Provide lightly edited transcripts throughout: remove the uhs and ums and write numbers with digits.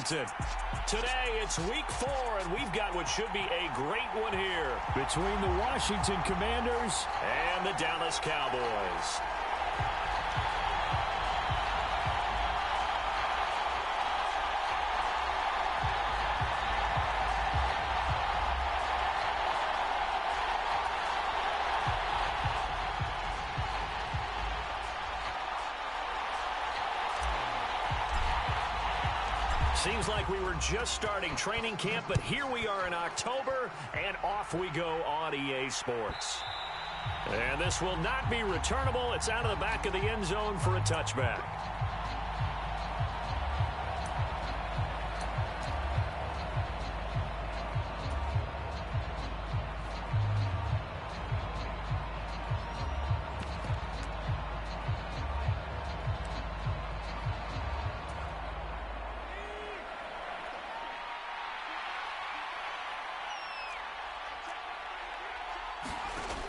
Washington. Today, it's week 4, and we've got what should be a great one here between the Washington Commanders and the Dallas Cowboys. Seems like we were just starting training camp, but here we are in October, and off we go on EA Sports. And this will not be returnable. It's out of the back of the end zone for a touchback.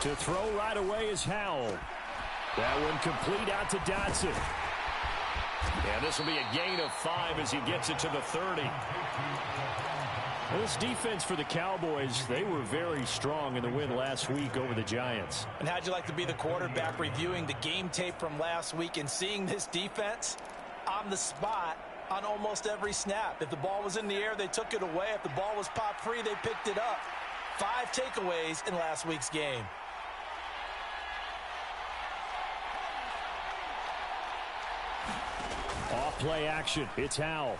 To throw right away is Howell. That one complete out to Dotson. And this will be a gain of 5 as he gets it to the 30. Well, this defense for the Cowboys, they were very strong in the win last week over the Giants. And how'd you like to be the quarterback reviewing the game tape from last week and seeing this defense on the spot on almost every snap? If the ball was in the air, they took it away. If the ball was popped free, they picked it up. 5 takeaways in last week's game. Off-play action. It's Howell.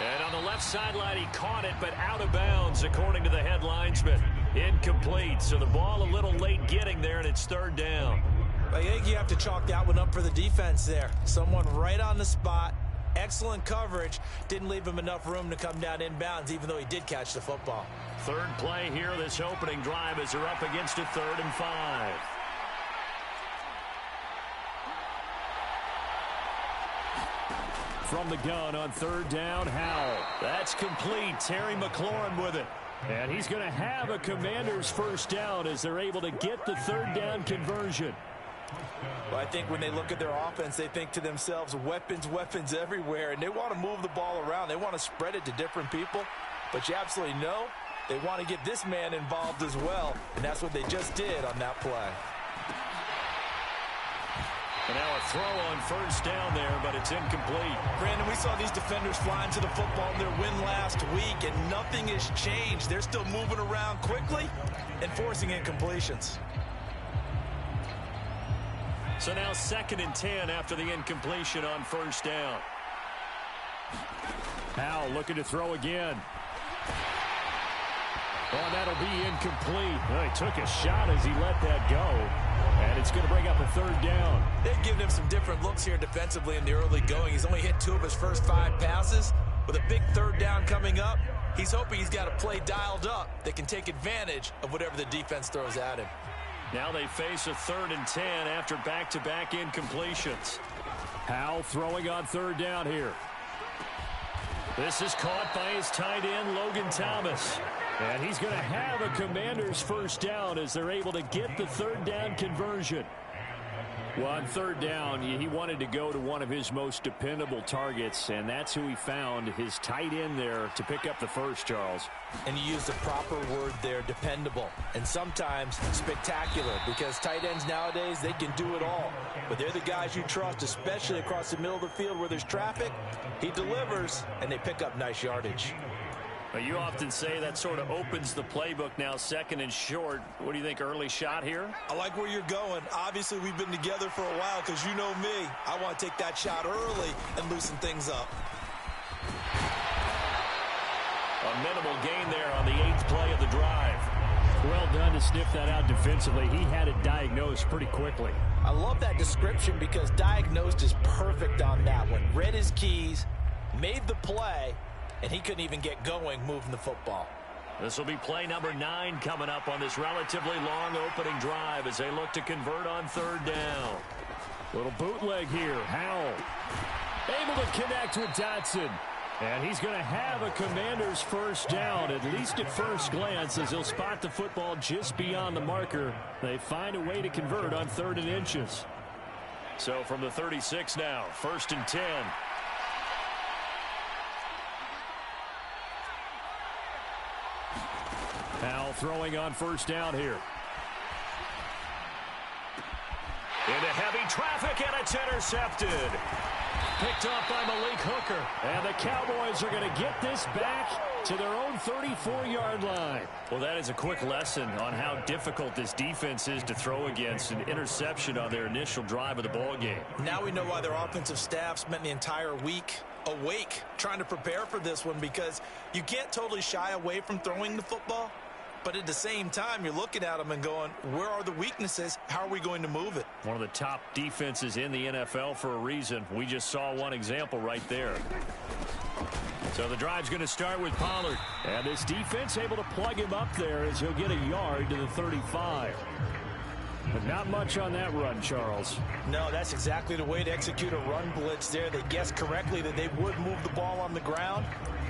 And on the left sideline, he caught it, but out of bounds, according to the head linesman. Incomplete, so the ball a little late getting there, and it's 3rd down. I think you have to chalk that one up for the defense there. Someone right on the spot. Excellent coverage. Didn't leave him enough room to come down inbounds, even though he did catch the football. 3rd play here, this opening drive, as they're up against a 3rd and 5. From the gun on 3rd down, Howell. That's complete. Terry McLaurin with it. And he's going to have a Commanders 1st down as they're able to get the 3rd down conversion. Well, I think when they look at their offense, they think to themselves, weapons, weapons everywhere. And they want to move the ball around. They want to spread it to different people. But you absolutely know they want to get this man involved as well. And that's what they just did on that play. And now a throw on 1st down there, but it's incomplete. Brandon, we saw these defenders flying to the football in their win last week, and nothing has changed. They're still moving around quickly and forcing incompletions. So now 2nd and 10 after the incompletion on 1st down. Howell looking to throw again. Oh, that'll be incomplete. Well, he took a shot as he let that go. And it's going to bring up a 3rd down. They've given him some different looks here defensively in the early going. He's only hit 2 of his first 5 passes. With a big 3rd down coming up, he's hoping he's got a play dialed up that can take advantage of whatever the defense throws at him. Now they face a 3rd and 10 after back-to-back incompletions. Howell throwing on 3rd down here. This is caught by his tight end, Logan Thomas. And he's going to have a Commanders 1st down as they're able to get the 3rd down conversion. Well, on 3rd down, he wanted to go to one of his most dependable targets, and that's who he found, his tight end there, to pick up the first, Charles. And you used the proper word there, dependable, and sometimes spectacular, because tight ends nowadays, they can do it all. But they're the guys you trust, especially across the middle of the field where there's traffic. He delivers, and they pick up nice yardage. Well, you often say that sort of opens the playbook now, 2nd and short. What do you think, early shot here? I like where you're going. Obviously, we've been together for a while because you know me. I want to take that shot early and loosen things up. A minimal gain there on the 8th play of the drive. Well done to sniff that out defensively. He had it diagnosed pretty quickly. I love that description because diagnosed is perfect on that one. Read his keys, made the play, and he couldn't even get going moving the football. This will be play number 9 coming up on this relatively long opening drive as they look to convert on 3rd down. Little bootleg here. Howell able to connect with Dotson. And he's going to have a Commanders 1st down, at least at first glance, as he'll spot the football just beyond the marker. They find a way to convert on 3rd and inches. So from the 36 now, 1st and 10. Howell throwing on first down here. Into heavy traffic, and it's intercepted. Picked off by Malik Hooker. And the Cowboys are going to get this back to their own 34-yard line. Well, that is a quick lesson on how difficult this defense is to throw against. An interception on their initial drive of the ball game. Now we know why their offensive staff spent the entire week awake trying to prepare for this one, because you can't totally shy away from throwing the football. But at the same time, you're looking at them and going, where are the weaknesses? How are we going to move it? One of the top defenses in the NFL for a reason. We just saw one example right there. So the drive's going to start with Pollard. And this defense able to plug him up there as he'll get a yard to the 35. But not much on that run, Charles. No, that's exactly the way to execute a run blitz there. They guessed correctly that they would move the ball on the ground,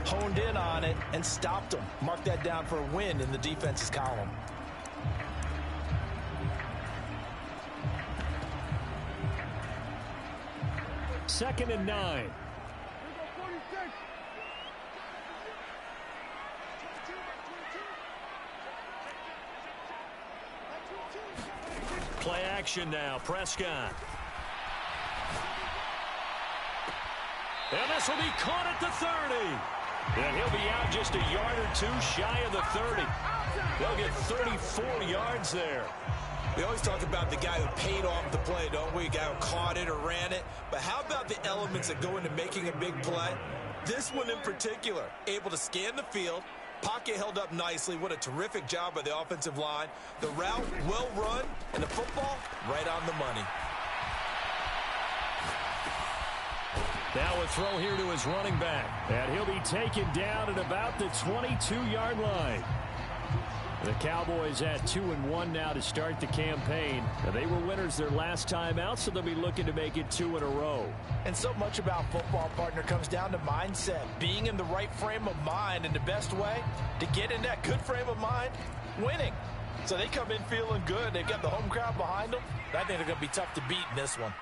honed in on it, and stopped them. Mark that down for a win in the defense's column. Second and 9. Play action now. Prescott. And this will be caught at the 30. And he'll be out just a yard or two shy of the 30. They'll get 34 yards there. We always talk about the guy who paid off the play, don't we? A guy who caught it or ran it. But how about the elements that go into making a big play? This one in particular, able to scan the field. Pocket held up nicely. What a terrific job by the offensive line. The route well run, and the football right on the money. Now a throw here to his running back. And he'll be taken down at about the 22-yard line. The Cowboys at 2-1 now to start the campaign. And they were winners their last time out, so they'll be looking to make it 2 in a row. And so much about football, partner, comes down to mindset. Being in the right frame of mind, and the best way to get in that good frame of mind, winning. So they come in feeling good. They've got the home crowd behind them. I think they're going to be tough to beat in this one.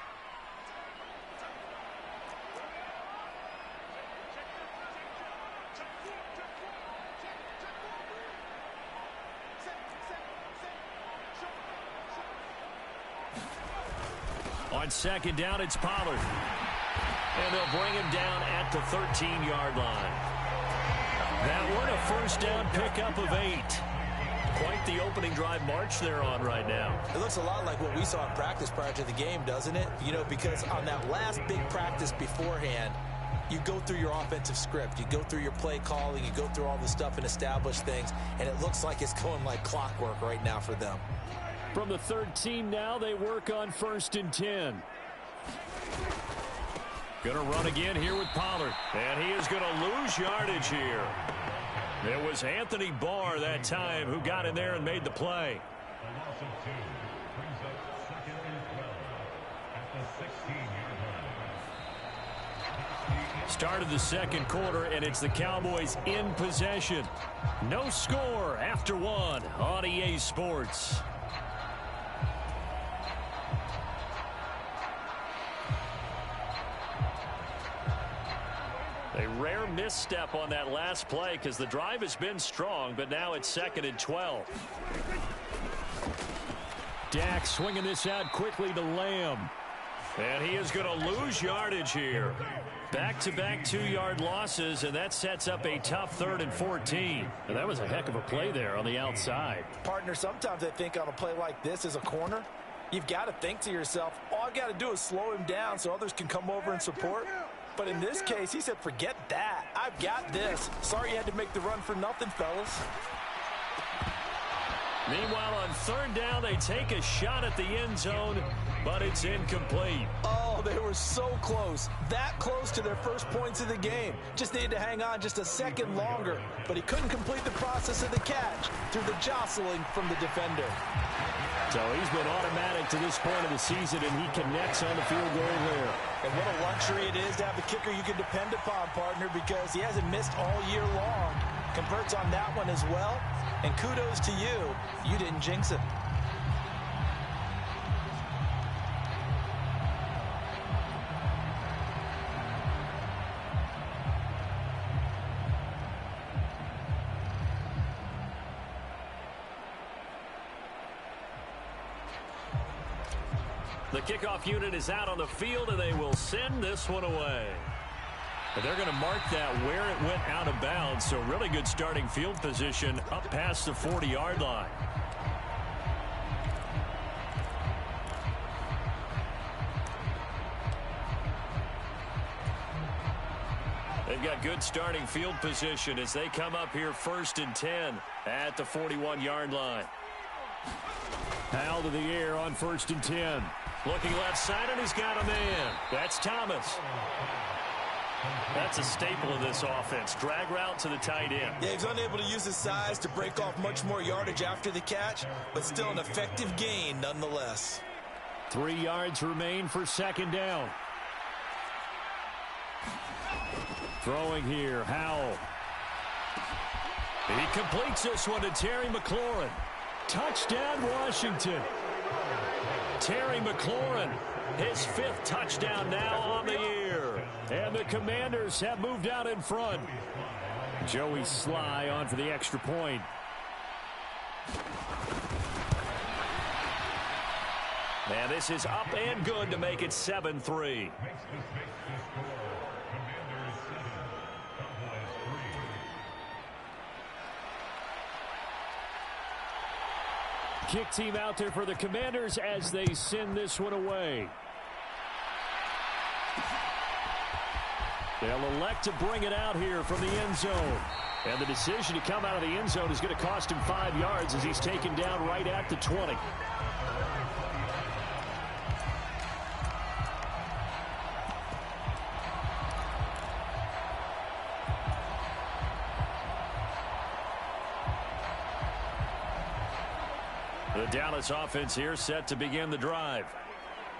On second down, it's Pollard. And they'll bring him down at the 13-yard line. That one, a first down pickup of 8. Quite the opening drive march they're on right now. It looks a lot like what we saw in practice prior to the game, doesn't it? You know, because on that last big practice beforehand, you go through your offensive script. You go through your play calling. You go through all the stuff and establish things. And it looks like it's going like clockwork right now for them. From the 13 now, they work on 1st and 10. Going to run again here with Pollard. And he is going to lose yardage here. It was Anthony Barr that time who got in there and made the play. A loss of 2 brings up 2nd and 12 at the 16-yard line. Start of the second quarter, and it's the Cowboys in possession. No score after 1 on EA Sports. A rare misstep on that last play because the drive has been strong, but now it's 2nd and 12. Dak swinging this out quickly to Lamb. And he is going to lose yardage here. Back-to-back 2-yard losses, and that sets up a tough 3rd and 14. And that was a heck of a play there on the outside. Partner, sometimes I think on a play like this as a corner, you've got to think to yourself, all I've got to do is slow him down so others can come over and support. But in this case, he said, forget that. I've got this. Sorry you had to make the run for nothing, fellas. Meanwhile, on 3rd down, they take a shot at the end zone, but it's incomplete. Oh, they were so close. That close to their first points of the game. Just needed to hang on just a second longer. But he couldn't complete the process of the catch through the jostling from the defender. So he's been automatic to this point of the season, and he connects on the field goal there. And what a luxury it is to have a kicker you can depend upon, partner, because he hasn't missed all year long. Converts on that one as well. And kudos to you. You didn't jinx it. The kickoff unit is out on the field, and they will send this one away. But they're going to mark that where it went out of bounds, so really good starting field position up past the 40-yard line. They've got good starting field position as they come up here 1st and 10 at the 41-yard line. Howell to the air on 1st and 10. Looking left side, and he's got a man. That's Thomas. That's a staple of this offense. Drag route to the tight end. Yeah, he's unable to use his size to break off much more yardage after the catch, but still an effective gain nonetheless. 3 yards remain for 2nd down. Throwing here, Howell. He completes this one to Terry McLaurin. Touchdown, Washington. Terry McLaurin, his 5th touchdown now on the year. And the Commanders have moved out in front. Joey Sly on for the extra point. And this is up and good to make it 7-3. Kick team out there for the Commanders as they send this one away. They'll elect to bring it out here from the end zone. And the decision to come out of the end zone is going to cost him 5 yards as he's taken down right at the 20. The Dallas offense here set to begin the drive.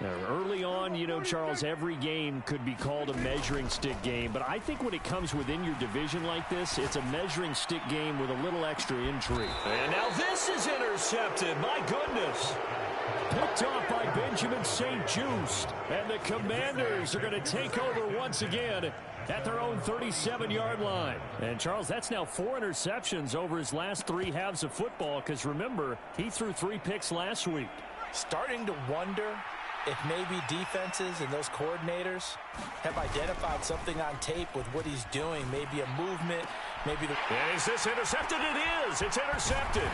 Now, early on, you know, Charles, every game could be called a measuring stick game. But I think when it comes within your division like this, it's a measuring stick game with a little extra intrigue. And now this is intercepted. My goodness. Picked off by Benjamin St-Juste. And the Commanders are going to take over once again at their own 37-yard line. And, Charles, that's now 4 interceptions over his last 3 halves of football because, remember, he threw 3 picks last week. Starting to wonder if maybe defenses and those coordinators have identified something on tape with what he's doing. Maybe a movement, maybe the... Is this intercepted? It is. It's intercepted.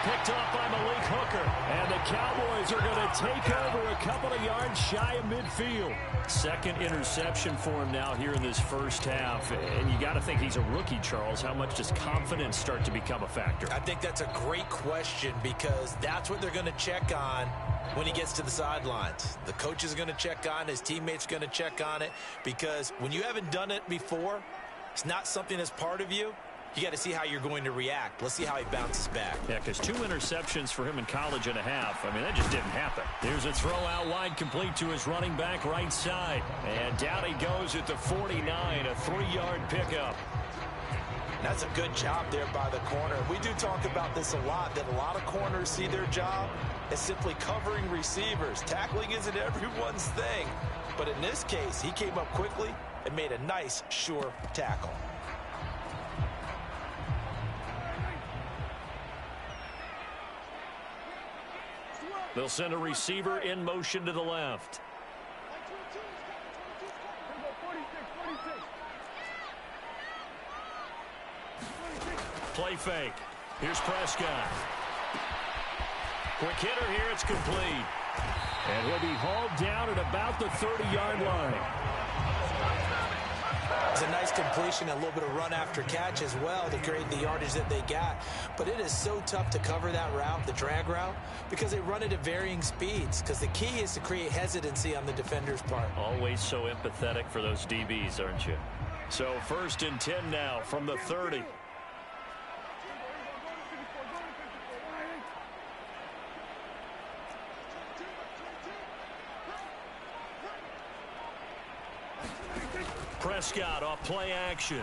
Picked off by Malik Hooker. And the Cowboys are going to take over a couple of yards shy of midfield. 2nd interception for him now here in this first half. And you got to think he's a rookie, Charles. How much does confidence start to become a factor? I think that's a great question because that's what they're going to check on when he gets to the sidelines. The coach is going to check on, his teammates are going to check on it, because when you haven't done it before, it's not something that's part of you. You got to see how you're going to react. Let's see how he bounces back. Yeah, because 2 interceptions for him in college and a half. I mean, that just didn't happen. Here's a throw out wide, complete to his running back right side. And down he goes at the 49, a 3-yard pickup. That's a good job there by the corner. We do talk about this a lot, that a lot of corners see their job as simply covering receivers. Tackling isn't everyone's thing. But in this case, he came up quickly and made a nice, sure tackle. They'll send a receiver in motion to the left. Play fake. Here's Prescott. Quick hitter here. It's complete. And he'll be hauled down at about the 30-yard line. It's a nice completion, a little bit of run after catch as well to create the yardage that they got. But it is so tough to cover that route, the drag route, because they run it at varying speeds. Because the key is to create hesitancy on the defender's part. Always so empathetic for those DBs, aren't you? So 1st and 10 now from the 30. Prescott off play action.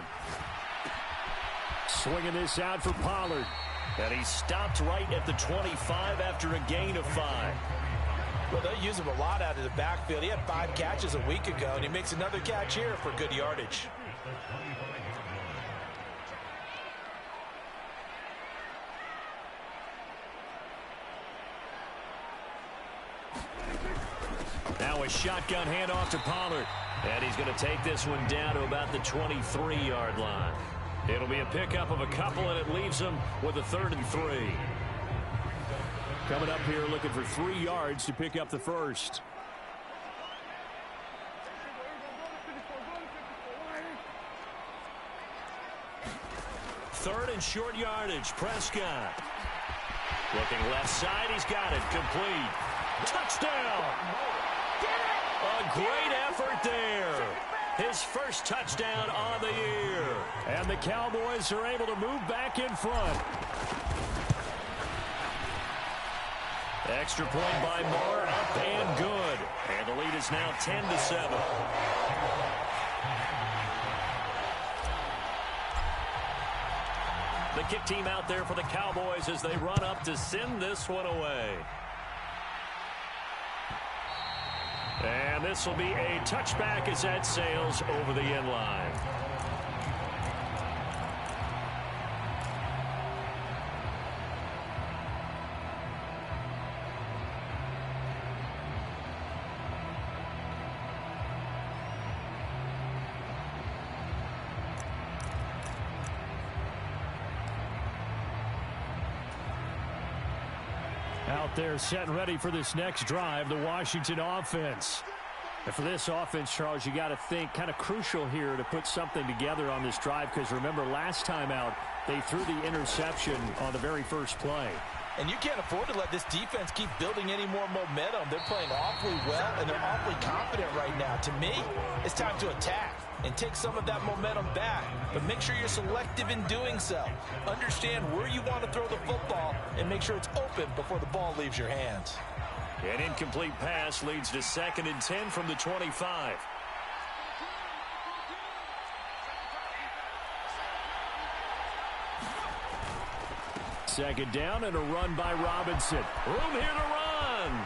Swinging this out for Pollard. And he stopped right at the 25 after a gain of 5. Well, they'll use him a lot out of the backfield. He had 5 catches a week ago, and he makes another catch here for good yardage. a shotgun handoff to Pollard. And he's going to take this one down to about the 23-yard line. It'll be a pickup of a couple, and it leaves them with a 3rd and 3. Coming up here looking for 3 yards to pick up the first. Third and short yardage. Prescott. Looking left side. He's got it. Complete. Touchdown. A great effort there. His first touchdown on the year. And the Cowboys are able to move back in front. Extra point by Moore, up and good. And the lead is now 10-7. The kick team out there for the Cowboys as they run up to send this one away. And this will be a touchback as that sails over the end line. Out there set and ready for this next drive, the Washington offense. And for this offense, Charles, you got to think kind of crucial here to put something together on this drive, because remember last time out they threw the interception on the very first play. And you can't afford to let this defense keep building any more momentum. They're playing awfully well, and they're awfully confident right now. To me, it's time to attack and take some of that momentum back. But make sure you're selective in doing so. Understand where you want to throw the football and make sure it's open before the ball leaves your hands. An incomplete pass leads to 2nd and 10 from the 25. Second down and a run by Robinson. Room here to run.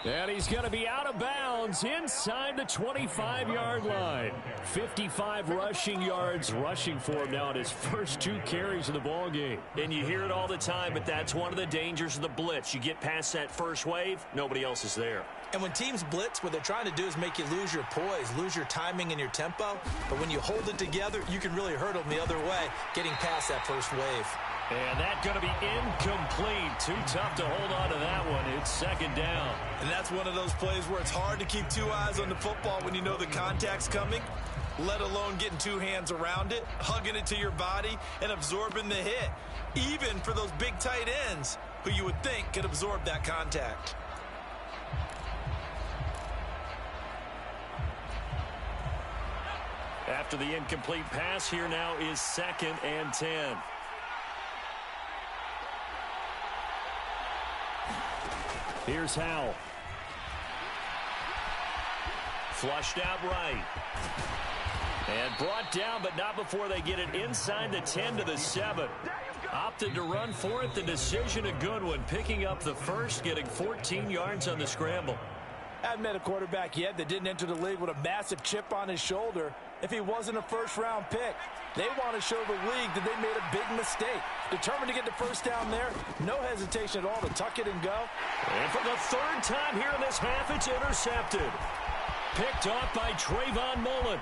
And he's going to be out of bounds inside the 25-yard line. 55 rushing yards rushing for him now in his first 2 carries of the ballgame. And you hear it all the time, but that's one of the dangers of the blitz. You get past that first wave, nobody else is there. And when teams blitz, what they're trying to do is make you lose your poise, lose your timing and your tempo. But when you hold it together, you can really hurt them the other way, getting past that first wave. And that's going to be incomplete. Too tough to hold on to that one. It's 2nd down. And that's one of those plays where it's hard to keep 2 eyes on the football when you know the contact's coming, let alone getting 2 hands around it, hugging it to your body, and absorbing the hit, even for those big tight ends who you would think could absorb that contact. After the incomplete pass, here now is 2nd and 10. Here's Howell. Flushed out right. And brought down, but not before they get it inside the 10 to the 7. Opted to run for it. The decision a good one. Picking up the first, getting 14 yards on the scramble. I haven't met a quarterback yet that didn't enter the league with a massive chip on his shoulder if he wasn't a first-round pick. They want to show the league that they made a big mistake. Determined to get the first down there. No hesitation at all to tuck it and go. And for the 3rd time here in this half, it's intercepted. Picked off by Trayvon Mullen.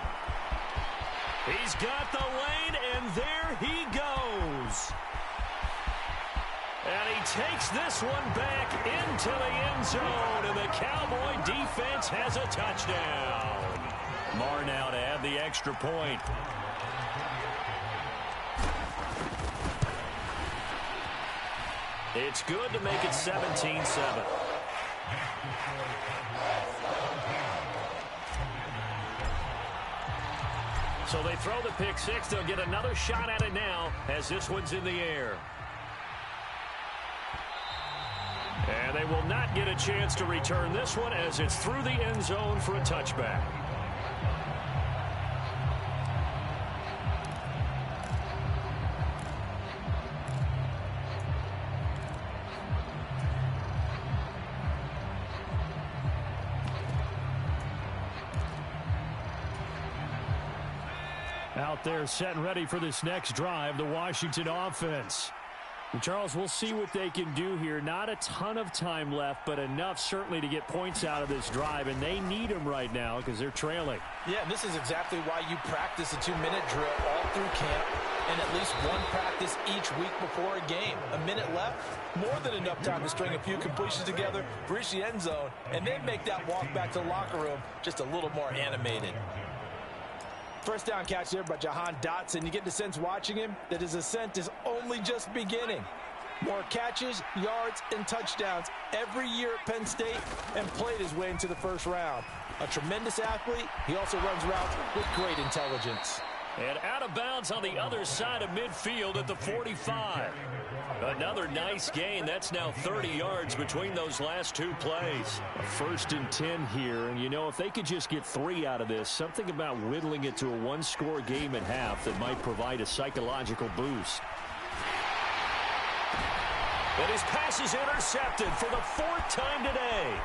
He's got the lane, and there he goes. And he takes this one back into the end zone, and the Cowboy defense has a touchdown. Marr now to add the extra point. It's good to make it 17-7. So they throw the pick 6. They'll get another shot at it now as this one's in the air. And they will not get a chance to return this one as it's through the end zone for a touchback. Out there set and ready for this next drive, the Washington offense. Charles, we'll see what they can do here. Not a ton of time left, but enough certainly to get points out of this drive, and they need them right now because they're trailing. Yeah, and this is exactly why you practice a 2-minute drill all through camp and at least one practice each week before a game. A minute left, more than enough time to string a few completions together, reach the end zone, and then make that walk back to the locker room just a little more animated. First down catch there by Jahan Dotson. You get the sense watching him that his ascent is only just beginning. More catches, yards, and touchdowns every year at Penn State, and played his way into the first round. A tremendous athlete, he also runs routes with great intelligence. And out of bounds on the other side of midfield at the 45. Another nice gain. That's now 30 yards between those last two plays. A 1st and 10 here. And, you know, if they could just get 3 out of this, something about whittling it to a one-score game at half that might provide a psychological boost. And his pass is intercepted for the 4th time today.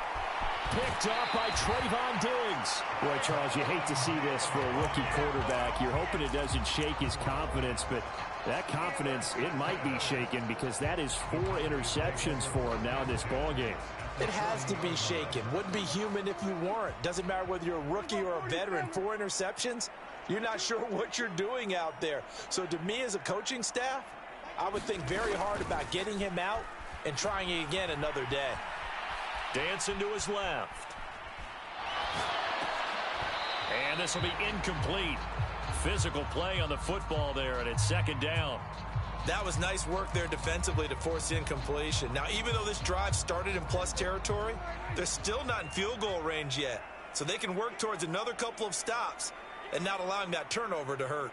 Picked up by Trayvon Diggs. Boy, Charles, you hate to see this for a rookie quarterback. You're hoping it doesn't shake his confidence, but that confidence, it might be shaken because that is 4 interceptions for him now in this ballgame. It has to be shaken. Wouldn't be human if you weren't. Doesn't matter whether you're a rookie or a veteran. 4 interceptions, you're not sure what you're doing out there. So to me as a coaching staff, I would think very hard about getting him out and trying it again another day. Dancing to his left. And this will be incomplete. Physical play on the football there, and it's 2nd down. That was nice work there defensively to force the incompletion. Now, even though this drive started in plus territory, they're still not in field goal range yet. So they can work towards another couple of stops and not allowing that turnover to hurt.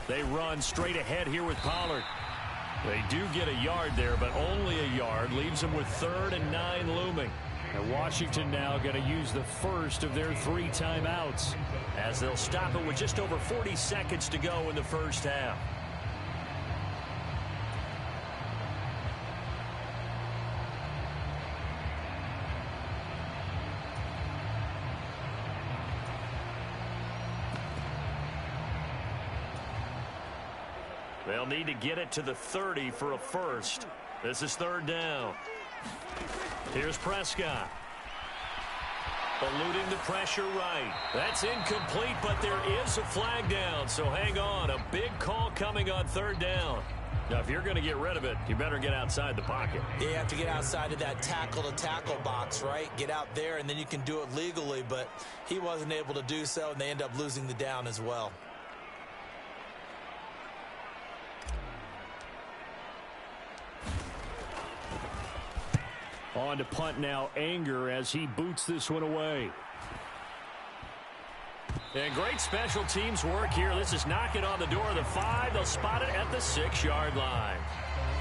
They run straight ahead here with Pollard. They do get a yard there, but only a yard. Leaves them with 3rd and 9 looming. And Washington now going to use the first of their 3 timeouts, as they'll stop it with just over 40 seconds to go in the first half. They'll need to get it to the 30 for a first. This is 3rd down. Here's Prescott. Eluding the pressure right. That's incomplete, but there is a flag down, so hang on. A big call coming on 3rd down. Now, if you're going to get rid of it, you better get outside the pocket. You have to get outside of that tackle-to-tackle box, right? Get out there, and then you can do it legally, but he wasn't able to do so, and they end up losing the down as well. On to punt now, Anger, as he boots this one away. And great special teams work here. This is knocking on the door of the 5. They'll spot it at the 6-yard line.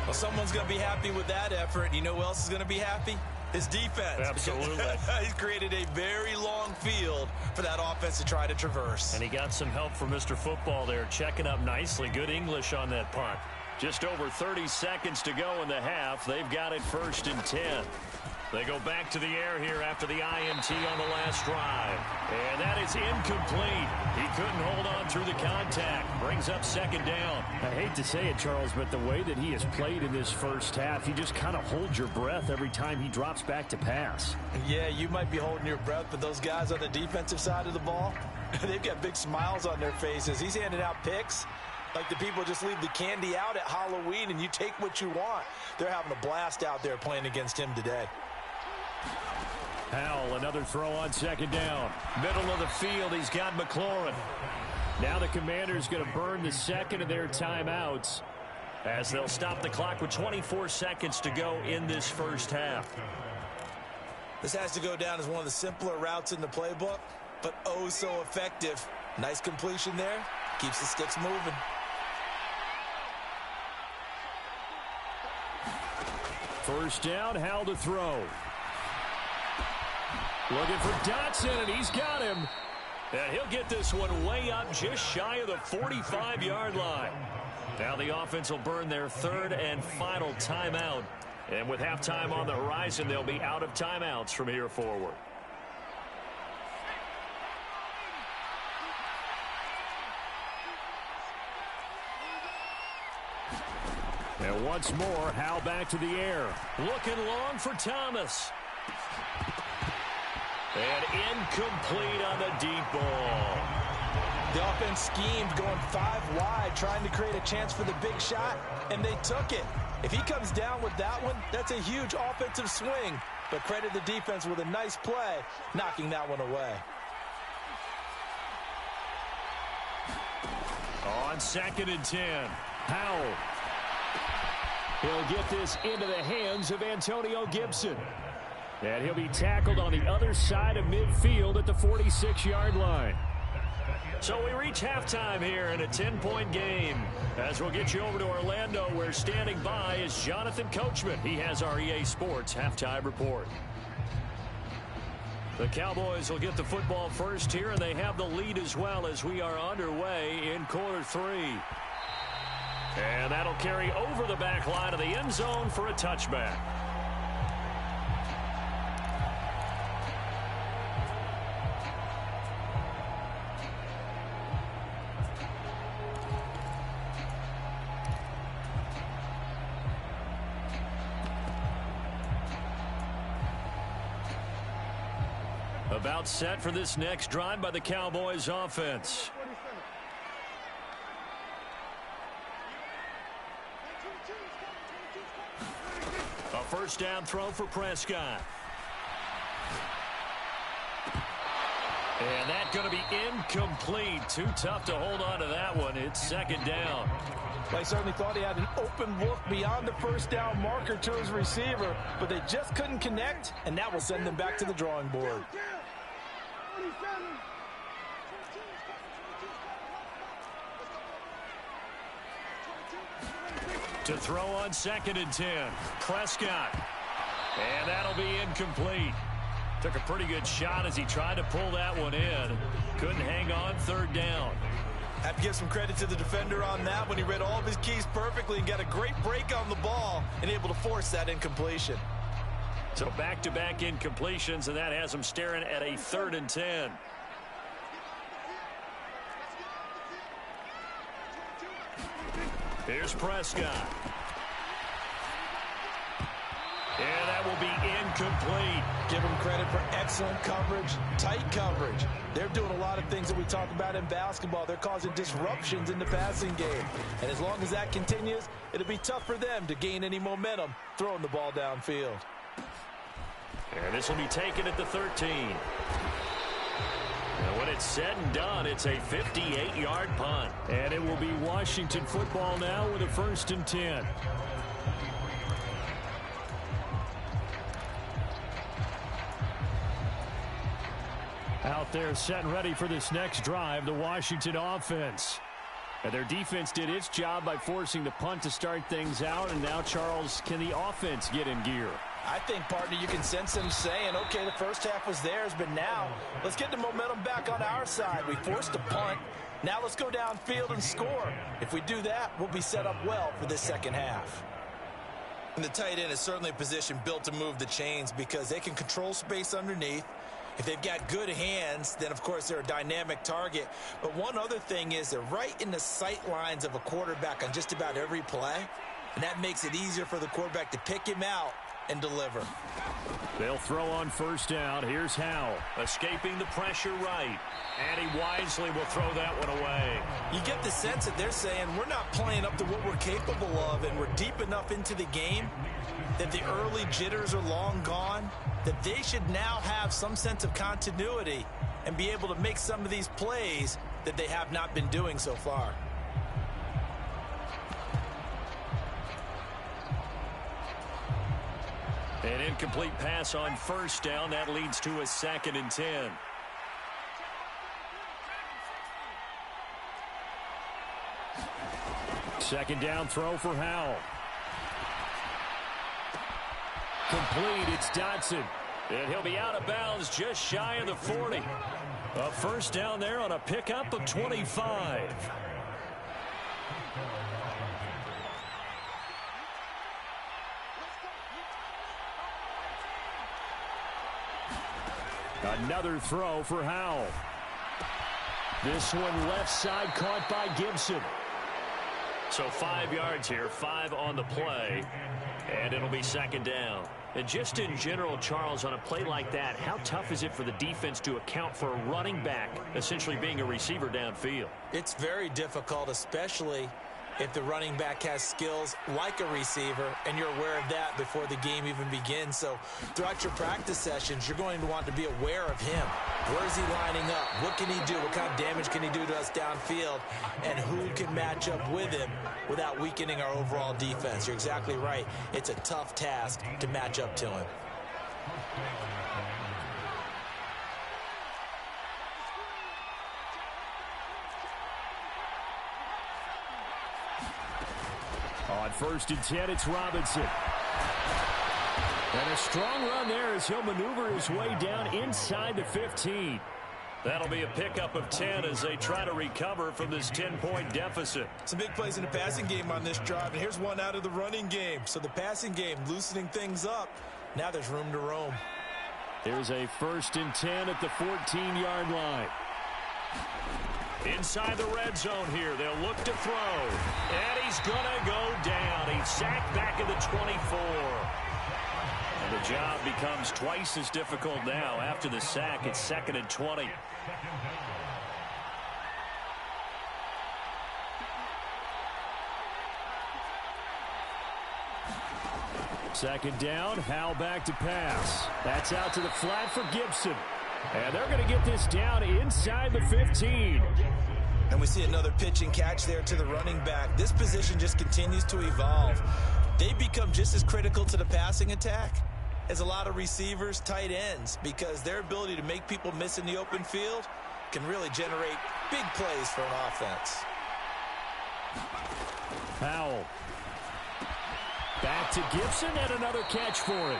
Well, someone's going to be happy with that effort. You know who else is going to be happy? His defense. Absolutely. He's created a very long field for that offense to try to traverse. And he got some help from Mr. Football there, checking up nicely. Good English on that punt. Just over 30 seconds to go in the half. They've got it 1st and 10. They go back to the air here after the INT on the last drive. And that is incomplete. He couldn't hold on through the contact. Brings up 2nd down. I hate to say it, Charles, but the way that he has played in this first half, you just kind of hold your breath every time he drops back to pass. Yeah, you might be holding your breath, but those guys on the defensive side of the ball, they've got big smiles on their faces. He's handing out picks like the people just leave the candy out at Halloween and you take what you want. They're having a blast out there playing against him today. Howell, another throw on 2nd down. Middle of the field, he's got McLaurin. Now the Commanders going to burn the 2nd of their timeouts as they'll stop the clock with 24 seconds to go in this first half. This has to go down as one of the simpler routes in the playbook, but oh so effective. Nice completion there. Keeps the sticks moving. First down, Howell to throw. Looking for Dotson, and he's got him. And he'll get this one way up just shy of the 45-yard line. Now the offense will burn their 3rd and final timeout. And with halftime on the horizon, they'll be out of timeouts from here forward. And once more, Howell back to the air. Looking long for Thomas. And incomplete on the deep ball. The offense schemed going 5 wide, trying to create a chance for the big shot, and they took it. If he comes down with that one, that's a huge offensive swing. But credit the defense with a nice play, knocking that one away. On 2nd and 10, Howell. He'll get this into the hands of Antonio Gibson. And he'll be tackled on the other side of midfield at the 46-yard line. So we reach halftime here in a 10-point game. As we'll get you over to Orlando, where standing by is Jonathan Coachman. He has our EA Sports halftime report. The Cowboys will get the football first here, and they have the lead as well as we are underway in quarter 3. And that'll carry over the back line of the end zone for a touchback. About set for this next drive by the Cowboys offense. A first down throw for Prescott. And that's going to be incomplete. Too tough to hold on to that one. It's 2nd down. Well, he certainly thought he had an open look beyond the first down marker to his receiver, but they just couldn't connect, and that will send them back to the drawing board. To throw on 2nd and 10. Prescott. And that'll be incomplete. Took a pretty good shot as he tried to pull that one in. Couldn't hang on 3rd down. Have to give some credit to the defender on that when he read all of his keys perfectly and got a great break on the ball and able to force that incompletion. So back-to-back incompletions, and that has him staring at a 3rd and 10. Here's Prescott. And that will be incomplete. Give them credit for excellent coverage, tight coverage. They're doing a lot of things that we talk about in basketball. They're causing disruptions in the passing game. And as long as that continues, it'll be tough for them to gain any momentum throwing the ball downfield. And this will be taken at the 13. And when it's said and done, it's a 58-yard punt. And it will be Washington football now with a 1st and 10. Out there set and ready for this next drive, the Washington offense. And their defense did its job by forcing the punt to start things out. And now, Charles, can the offense get in gear? I think, partner, you can sense them saying, okay, the first half was theirs, but now let's get the momentum back on our side. We forced a punt. Now let's go downfield and score. If we do that, we'll be set up well for this second half. And the tight end is certainly a position built to move the chains because they can control space underneath. If they've got good hands, then, of course, they're a dynamic target. But one other thing is they're right in the sight lines of a quarterback on just about every play, and that makes it easier for the quarterback to pick him out and deliver. They'll throw on 1st down. Here's Howell. Escaping the pressure right. And he wisely will throw that one away. You get the sense that they're saying we're not playing up to what we're capable of, and we're deep enough into the game that the early jitters are long gone, that they should now have some sense of continuity and be able to make some of these plays that they have not been doing so far. An incomplete pass on 1st down. That leads to a 2nd and 10. Second down throw for Howell. Complete. It's Dotson. And he'll be out of bounds just shy of the 40. A 1st down there on a pickup of 25. Another throw for Howell. This one left side caught by Gibson. So 5 yards here, 5 on the play, and it'll be second down. And just in general, Charles, on a play like that, how tough is it for the defense to account for a running back essentially being a receiver downfield? It's very difficult, especially if the running back has skills like a receiver, and you're aware of that before the game even begins. So throughout your practice sessions, you're going to want to be aware of him. Where is he lining up? What can he do? What kind of damage can he do to us downfield? And who can match up with him without weakening our overall defense? You're exactly right. It's a tough task to match up to him. On 1st and 10, it's Robinson. And a strong run there as he'll maneuver his way down inside the 15. That'll be a pickup of 10 as they try to recover from this 10-point deficit. Some big plays in the passing game on this drive, and here's one out of the running game. So the passing game loosening things up. Now there's room to roam. Here's a 1st and 10 at the 14-yard line. Inside the red zone here. They'll look to throw. And he's going to go down. He's sacked back at the 24. And the job becomes twice as difficult now. After the sack, it's 2nd and 20. Second down, Howell back to pass. That's out to the flat for Gibson. And they're going to get this down inside the 15. And we see another pitch and catch there to the running back. This position just continues to evolve. They become just as critical to the passing attack as a lot of receivers, tight ends, because their ability to make people miss in the open field can really generate big plays for an offense. Howell. Back to Gibson and another catch for him.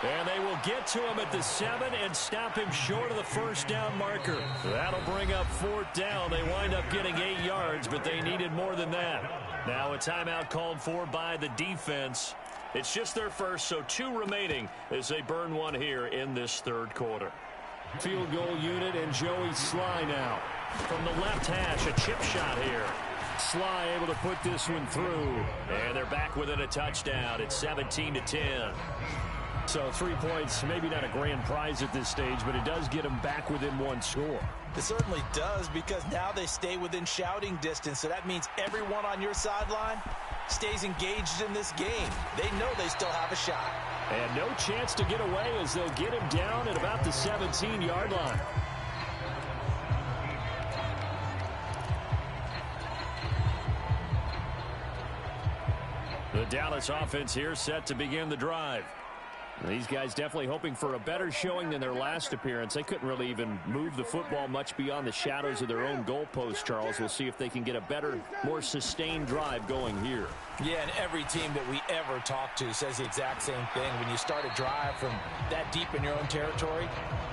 And they will get to him at the 7 and stop him short of the first down marker. That'll bring up 4th down. They wind up getting 8 yards, but they needed more than that. Now a timeout called for by the defense. It's just their first, so 2 remaining as they burn one here in this 3rd quarter. Field goal unit and Joey Sly now. From the left hash, a chip shot here. Sly able to put this one through. And they're back within a touchdown. It's 17-10. So 3 points, maybe not a grand prize at this stage, but it does get them back within 1 score. It certainly does, because now they stay within shouting distance. So that means everyone on your sideline stays engaged in this game. They know they still have a shot. And no chance to get away as they'll get him down at about the 17-yard line. The Dallas offense here set to begin the drive. These guys definitely hoping for a better showing than their last appearance. They couldn't really even move the football much beyond the shadows of their own goalpost, Charles. We'll see if they can get a better, more sustained drive going here. Yeah, and every team that we ever talk to says the exact same thing. When you start a drive from that deep in your own territory,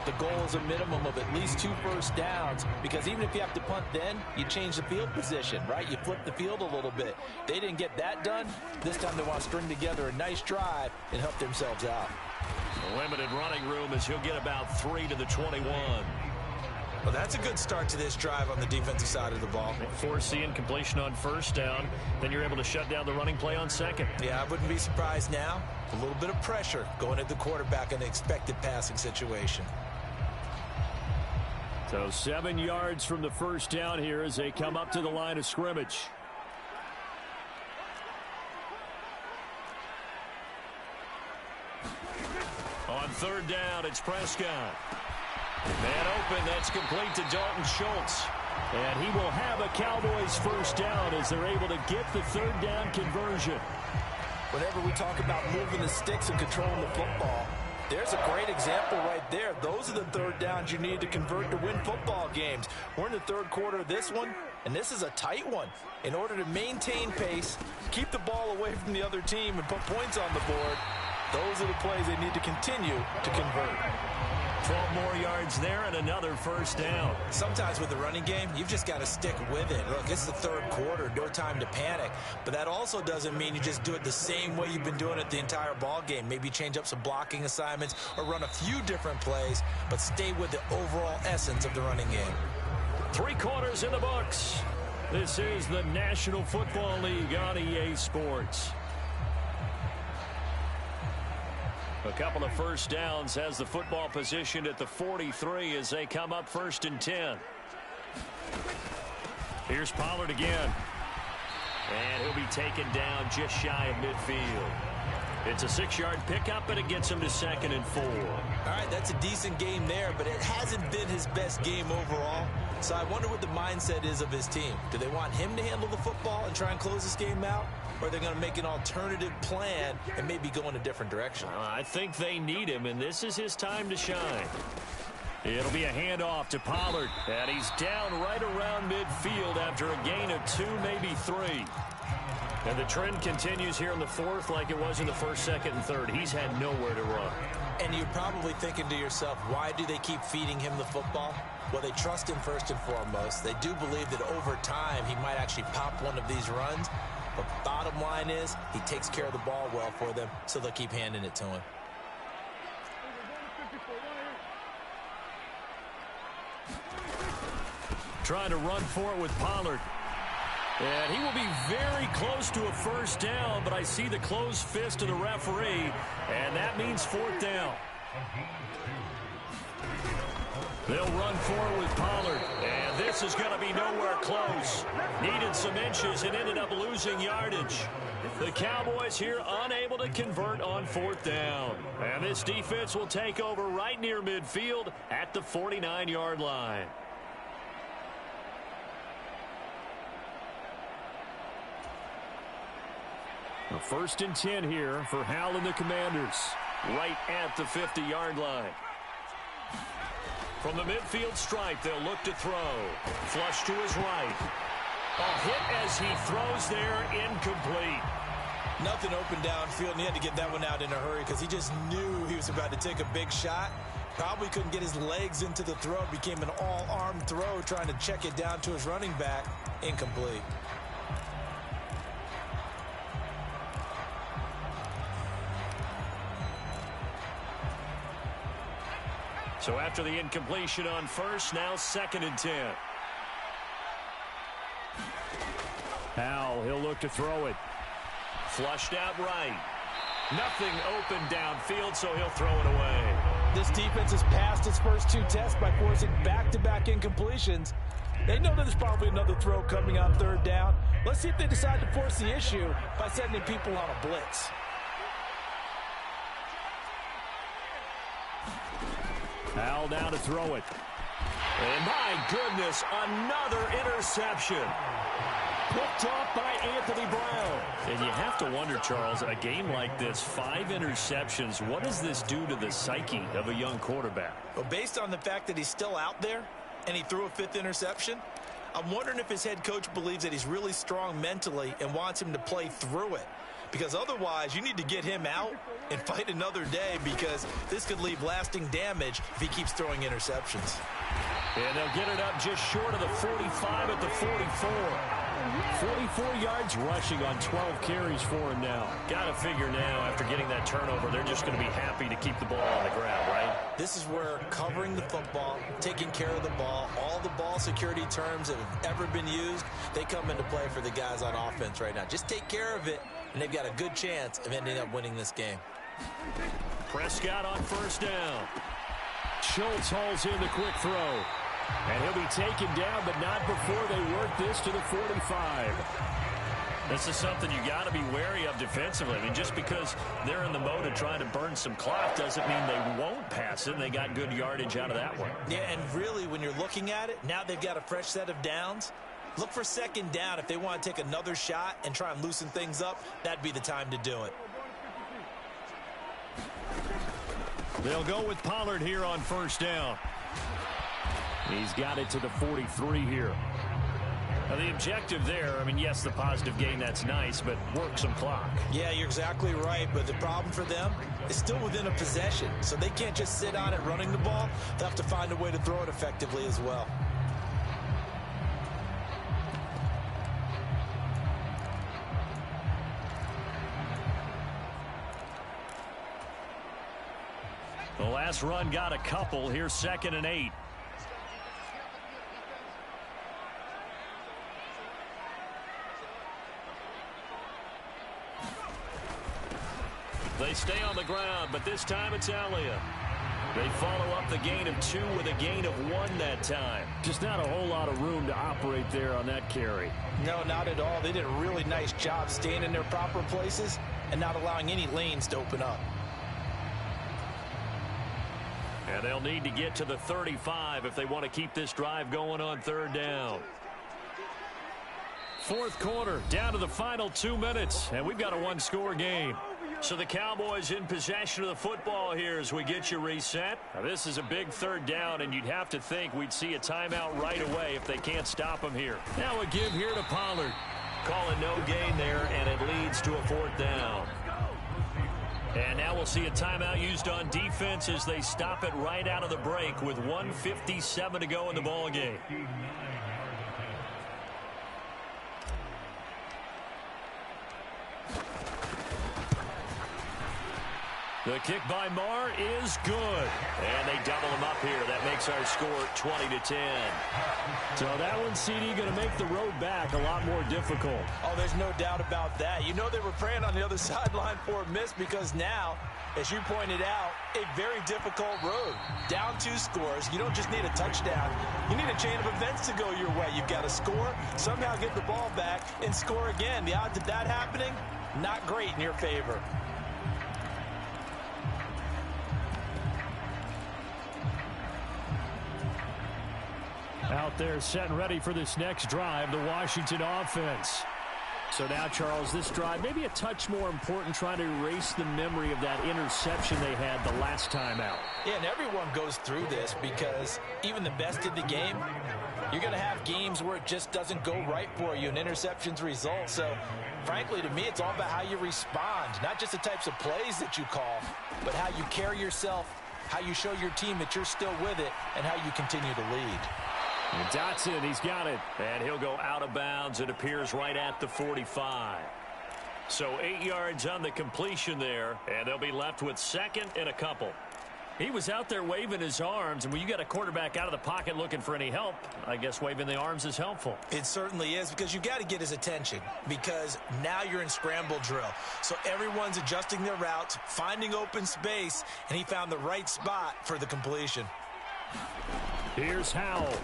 the goal is a minimum of at least 2 first downs, because even if you have to punt then, you change the field position, right? You flip the field a little bit. They didn't get that done. This time they want to string together a nice drive and help themselves out. A limited running room as he'll get about 3 to the 21. Well, that's a good start to this drive on the defensive side of the ball. Force the incompletion on 1st down. Then you're able to shut down the running play on 2nd. Yeah, I wouldn't be surprised now. A little bit of pressure going at the quarterback in an expected passing situation. So 7 yards from the 1st down here as they come up to the line of scrimmage. On 3rd down, it's Prescott. Man open, that's complete to Dalton Schultz. And he will have a Cowboys 1st down as they're able to get the 3rd down conversion. Whenever we talk about moving the sticks and controlling the football, there's a great example right there. Those are the 3rd downs you need to convert to win football games. We're in the 3rd quarter of this one, and this is a tight one. In order to maintain pace, keep the ball away from the other team, and put points on the board, those are the plays they need to continue to convert. 12 more yards there and another 1st down. Sometimes with the running game, you've just got to stick with it. Look, it's the 3rd quarter, no time to panic. But that also doesn't mean you just do it the same way you've been doing it the entire ball game. Maybe change up some blocking assignments or run a few different plays, but stay with the overall essence of the running game. 3 quarters in the books. This is the National Football League on EA Sports. A couple of first downs has the football positioned at the 43 as they come up 1st and 10. Here's Pollard again. And he'll be taken down just shy of midfield. It's a 6-yard pickup, and it gets him to 2nd and 4. All right, that's a decent game there, but it hasn't been his best game overall. So I wonder what the mindset is of his team. Do they want him to handle the football and try and close this game out? Or are they going to make an alternative plan and maybe go in a different direction? I think they need him, and this is his time to shine. It'll be a handoff to Pollard, and he's down right around midfield after a gain of 2, maybe 3. And the trend continues here in the 4th like it was in the 1st, 2nd, and 3rd. He's had nowhere to run. And you're probably thinking to yourself, why do they keep feeding him the football? Well, they trust him first and foremost. They do believe that over time he might actually pop one of these runs. But bottom line is he takes care of the ball well for them, so they'll keep handing it to him. Trying to run for it with Pollard. And he will be very close to a first down, but I see the closed fist of the referee, and that means 4th down. They'll run forward with Pollard, and this is going to be nowhere close. Needed some inches and ended up losing yardage. The Cowboys here unable to convert on 4th down. And this defense will take over right near midfield at the 49-yard line. A 1st and 10 here for Hal and the Commanders, right at the 50-yard line. From the midfield stripe, they'll look to throw. Flush to his right. A hit as he throws there, incomplete. Nothing open downfield, and he had to get that one out in a hurry because he just knew he was about to take a big shot. Probably couldn't get his legs into the throw. It became an all-arm throw, trying to check it down to his running back. Incomplete. So after the incompletion on 1st, now 2nd and 10. Hal, he'll look to throw it. Flushed out right. Nothing open downfield, so he'll throw it away. This defense has passed its first 2 tests by forcing back-to-back incompletions. They know that there's probably another throw coming on 3rd down. Let's see if they decide to force the issue by sending people on a blitz. Hal now to throw it. And my goodness, another interception. Picked off by Anthony Brown. And you have to wonder, Charles, a game like this, 5 interceptions, what does this do to the psyche of a young quarterback? Well, based on the fact that he's still out there and he threw a 5th interception, I'm wondering if his head coach believes that he's really strong mentally and wants him to play through it. Because otherwise, you need to get him out and fight another day, because this could leave lasting damage if he keeps throwing interceptions. And they'll get it up just short of the 45 at the 44. 44 yards rushing on 12 carries for him now. Got to figure now, after getting that turnover, they're just going to be happy to keep the ball on the ground, right? This is where covering the football, taking care of the ball, all the ball security terms that have ever been used, they come into play for the guys on offense right now. Just take care of it, and they've got a good chance of ending up winning this game. Prescott on 1st down. Schultz hauls in the quick throw. And he'll be taken down, but not before they work this to the 45. This is something you got to be wary of defensively. I mean, just because they're in the mode of trying to burn some clock doesn't mean they won't pass it. And they got good yardage out of that one. Yeah, and really, when you're looking at it, now they've got a fresh set of downs. Look for 2nd down. If they want to take another shot and try and loosen things up, that'd be the time to do it. They'll go with Pollard here on 1st down. He's got it to the 43 here. Now, the objective there, I mean, yes, the positive gain, that's nice, but work some clock. Yeah, you're exactly right, but the problem for them is still within a possession, so they can't just sit on it running the ball. They'll have to find a way to throw it effectively as well. The last run got a couple. Here's 2nd and 8. They stay on the ground, but this time it's Elliott. They follow up the gain of 2 with a gain of 1 that time. Just not a whole lot of room to operate there on that carry. No, not at all. They did a really nice job staying in their proper places and not allowing any lanes to open up. And they'll need to get to the 35 if they want to keep this drive going on 3rd down. 4th quarter, down to the final 2 minutes, and we've got a 1-score game. So the Cowboys in possession of the football here as we get you reset. Now, this is a big 3rd down, and you'd have to think we'd see a timeout right away if they can't stop them here. Now a give here to Pollard. Calling no gain there, and it leads to a 4th down. And now we'll see a timeout used on defense as they stop it right out of the break with 1:57 to go in the ballgame. The kick by Marr is good. And they double him up here. That makes our score 20-10. So that one, CD, going to make the road back a lot more difficult. Oh, there's no doubt about that. You know they were praying on the other sideline for a miss because now, as you pointed out, a very difficult road. Down 2 scores. You don't just need a touchdown. You need a chain of events to go your way. You've got to score, somehow get the ball back, and score again. The odds of that happening, not great in your favor. Out there set and ready for this next drive, the Washington offense. So now, Charles, this drive maybe a touch more important, trying to erase the memory of that interception they had the last time out. Yeah, and everyone goes through this because even the best in the game, you're going to have games where it just doesn't go right for you and interceptions result. So, frankly, to me, it's all about how you respond, not just the types of plays that you call, but how you carry yourself, how you show your team that you're still with it, and how you continue to lead. And Dotson, he's got it. And he'll go out of bounds. It appears right at the 45. So 8 yards on the completion there. And they'll be left with 2nd and a couple. He was out there waving his arms. And when you got a quarterback out of the pocket looking for any help, I guess waving the arms is helpful. It certainly is, because you got to get his attention, because now you're in scramble drill. So everyone's adjusting their routes, finding open space, and he found the right spot for the completion. Here's Howell.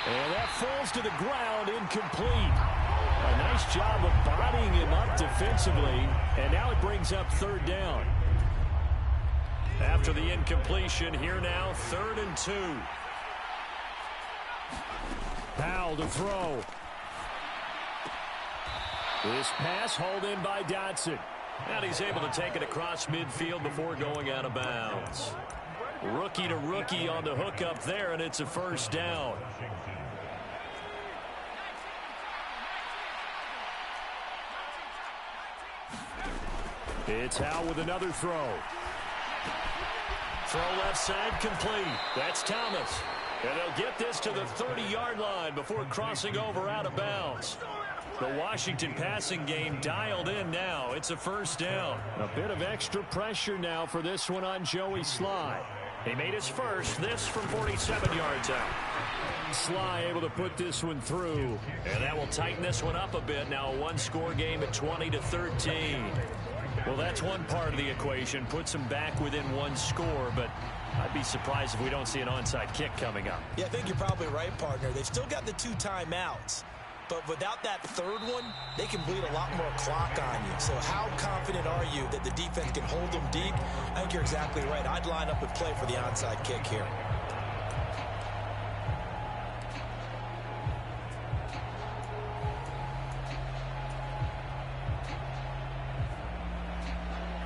And that falls to the ground, incomplete. A nice job of bodying him up defensively. And now it brings up 3rd down. After the incompletion, here now, 3rd and 2. Powell to throw. This pass hauled in by Dotson. And he's able to take it across midfield before going out of bounds. Rookie to rookie on the hook up there, and it's a 1st down. It's Howell with another throw. Throw left side complete. That's Thomas. And they'll get this to the 30-yard line before crossing over out of bounds. The Washington passing game dialed in now. It's a 1st down. A bit of extra pressure now for this one on Joey Sly. He made his first, this from 47 yards out. Sly able to put this one through. And that will tighten this one up a bit. Now a 1-score game at 20-13. Well, that's one part of the equation. Puts them back within 1 score, but I'd be surprised if we don't see an onside kick coming up. Yeah, I think you're probably right, partner. They've still got the 2 timeouts. But without that 3rd one, they can bleed a lot more clock on you. So how confident are you that the defense can hold them deep? I think you're exactly right. I'd line up and play for the onside kick here.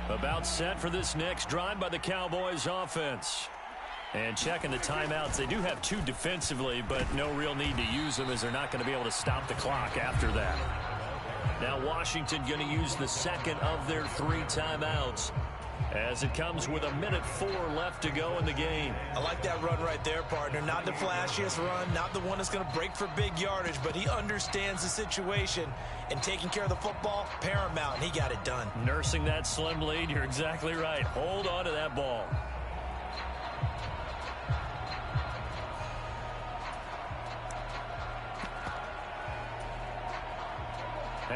About set for this next drive by the Cowboys offense. And checking the timeouts, they do have 2 defensively, but no real need to use them as they're not going to be able to stop the clock after that. Now Washington going to use the 2nd of their 3 timeouts as it comes with 1:04 left to go in the game. I like that run right there, partner. Not the flashiest run, not the one that's going to break for big yardage, but he understands the situation, and taking care of the football, paramount, and he got it done. Nursing that slim lead, you're exactly right. Hold on to that ball.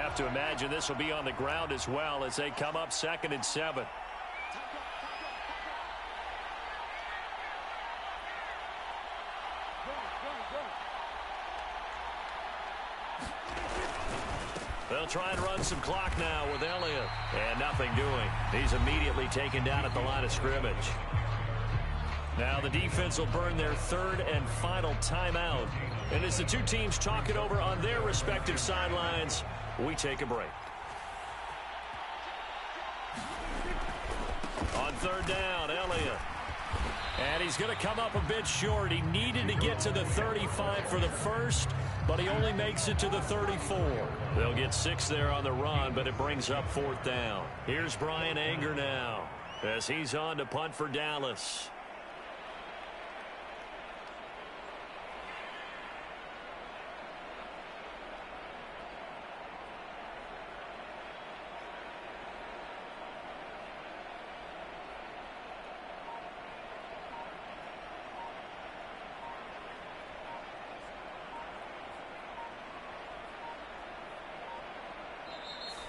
have to imagine this will be on the ground as well as they come up 2nd and 7. They'll try and run some clock now with Elliott. And nothing doing. He's immediately taken down at the line of scrimmage. Now the defense will burn their 3rd and final timeout. And as the two teams talk it over on their respective sidelines, we take a break. On 3rd down, Elliott. And he's going to come up a bit short. He needed to get to the 35 for the first, but he only makes it to the 34. They'll get 6 there on the run, but it brings up 4th down. Here's Brian Anger now as he's on to punt for Dallas.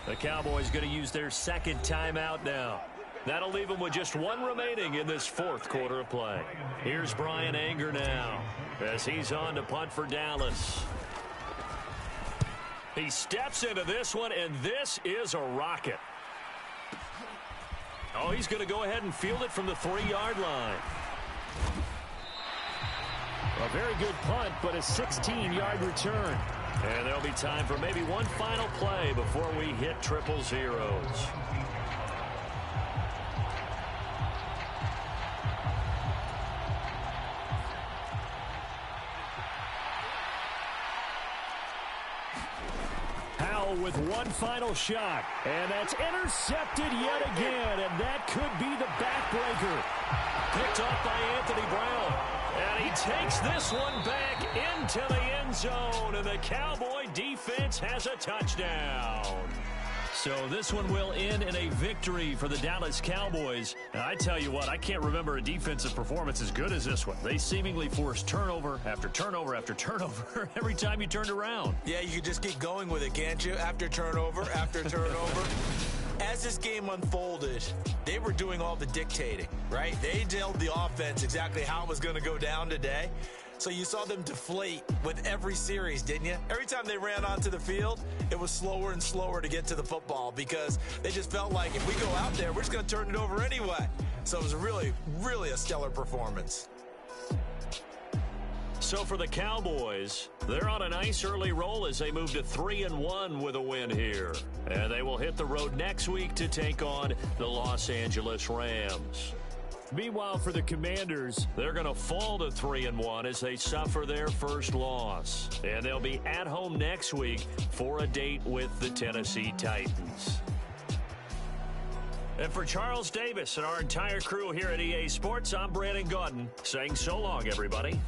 The Cowboys going to use their 2nd timeout now. That'll leave them with just 1 remaining in this 4th quarter of play. Here's Brian Anger now as he's on to punt for Dallas. He steps into this one, and this is a rocket. Oh, he's going to go ahead and field it from the 3-yard line. A very good punt, but a 16-yard return. And there'll be time for maybe one final play before we hit 000. Howell with one final shot. And that's intercepted yet again. And that could be the backbreaker. Picked up by Anthony Brown. And he takes this one back into the end zone. And the Cowboy defense has a touchdown. So this one will end in a victory for the Dallas Cowboys. And I tell you what, I can't remember a defensive performance as good as this one. They seemingly forced turnover after turnover after turnover every time you turned around. Yeah, you could just keep going with it, can't you? After turnover, after turnover. As this game unfolded, they were doing all the dictating, right? They told the offense exactly how it was going to go down today. So you saw them deflate with every series, didn't you? Every time they ran onto the field, it was slower and slower to get to the football because they just felt like if we go out there, we're just going to turn it over anyway. So it was really, really a stellar performance. So for the Cowboys, they're on a nice early roll as they move to 3-1 with a win here. And they will hit the road next week to take on the Los Angeles Rams. Meanwhile, for the Commanders, they're going to fall to 3-1 as they suffer their first loss. And they'll be at home next week for a date with the Tennessee Titans. And for Charles Davis and our entire crew here at EA Sports, I'm Brandon Gaudin saying so long, everybody.